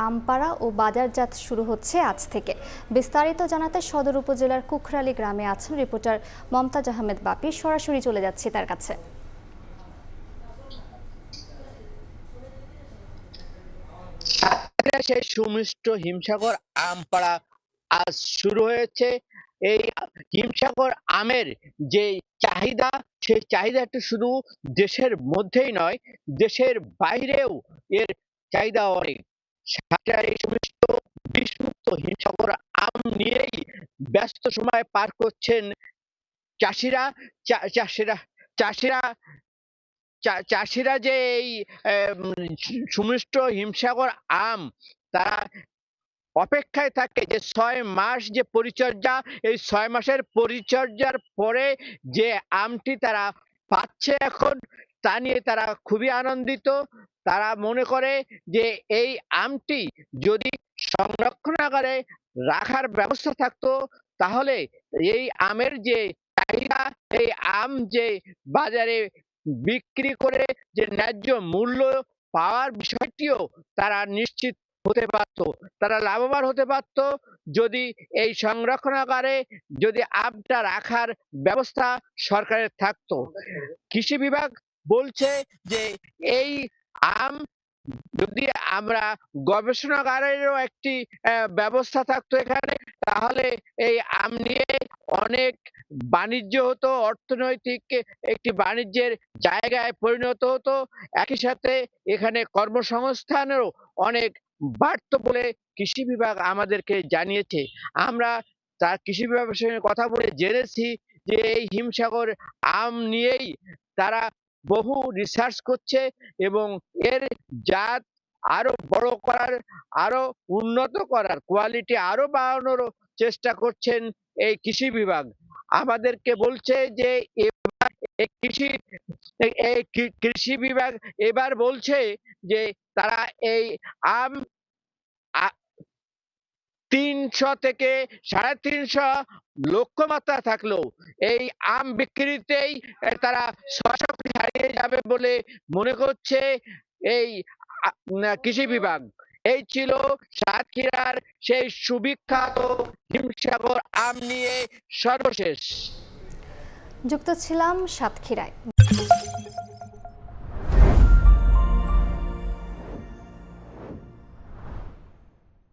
আমপাড়া ও বাজারজাত শুরু হচ্ছে আজ থেকে। বিস্তারিত জানাতে সদর উপজেলার কুখরালী গ্রামে আছেন রিপোর্টার মমতাজ আহমেদ বাপি। সরাসরি চলে যাচ্ছি তার কাছে। সেই সুমিষ্ট হিমসাগর আমপাড়া আজ শুরু হয়েছে। এই হিমসাগর আমের যে চাহিদা, সেই চাহিদাটা শুধু দেশের মধ্যেই নয়, দেশের বাইরেও এর চাহিদা অনেক। এই সুমিষ্ট বিষমুক্ত হিমসাগর আম নিয়েই ব্যস্ত সময় পার করছেন চাষিরা চাষিরা চাষিরা চাষিরা যে এই সুমিষ্ট হিমসাগর আম তারা অপেক্ষায় থাকে যে 6 মাস যে পরিচর্যা, এই 6 মাসের পরিচর্যার পরে যে আমটি তারা পাচ্ছে এখন, তা নিয়ে তারা খুবই আনন্দিত। তারা মনে করে যে এই আমটি যদি সংরক্ষণাগারে রাখার ব্যবস্থা থাকতো, তাহলে এই আমের যে চাহিদা, এই আম যে বাজারে বিক্রি করে যে ন্যায্য মূল্য পাওয়ার বিষয়টিও তারা নিশ্চিত হতে পারত, তারা লাভবান হতে পারত যদি এই সংরক্ষণাগারে যদি আমটা রাখার ব্যবস্থা সরকারের থাকতো। কৃষি বিভাগ বলছে যে এই আম যদি আমরা গবেষণাগারেরও একটি ব্যবস্থা থাকতো এখানে, তাহলে এই আম নিয়ে অনেক বাণিজ্য হতো, অর্থনৈতিক একটি বাণিজ্যের জায়গায় পরিণত হতো। একই সাথে এখানে কর্মসংস্থানেরও অনেক বাড়তো বলে কৃষি বিভাগ আমাদেরকে জানিয়েছে। আমরা তার কৃষি বিভাগের সঙ্গে কথা বলে জেনেছি যে এই হিমসাগর আম নিয়েই তারা বহু রিসার্চ করছে এবং এর জাত আরো বড় করার, আরো উন্নত করার, কোয়ালিটি আরো বাড়ানোর চেষ্টা করছেন এই কৃষি বিভাগ। আমাদেরকে বলছে যে এবার কৃষি বিভাগ এবার বলছে যে তারা এই আম 300 থেকে 350 লক্ষ্যমাত্রা থাকলেও এই আম বিক্রিতেই তারা 600 কোটি হারিয়ে যাবে বলে মনে করছে এই কৃষি বিভাগ। এই ছিল সাতক্ষীরার সেই সুবিখ্যাত হিমসাগর আম নিয়ে সর্বশেষ। যুক্ত ছিলাম সাতক্ষীরায়।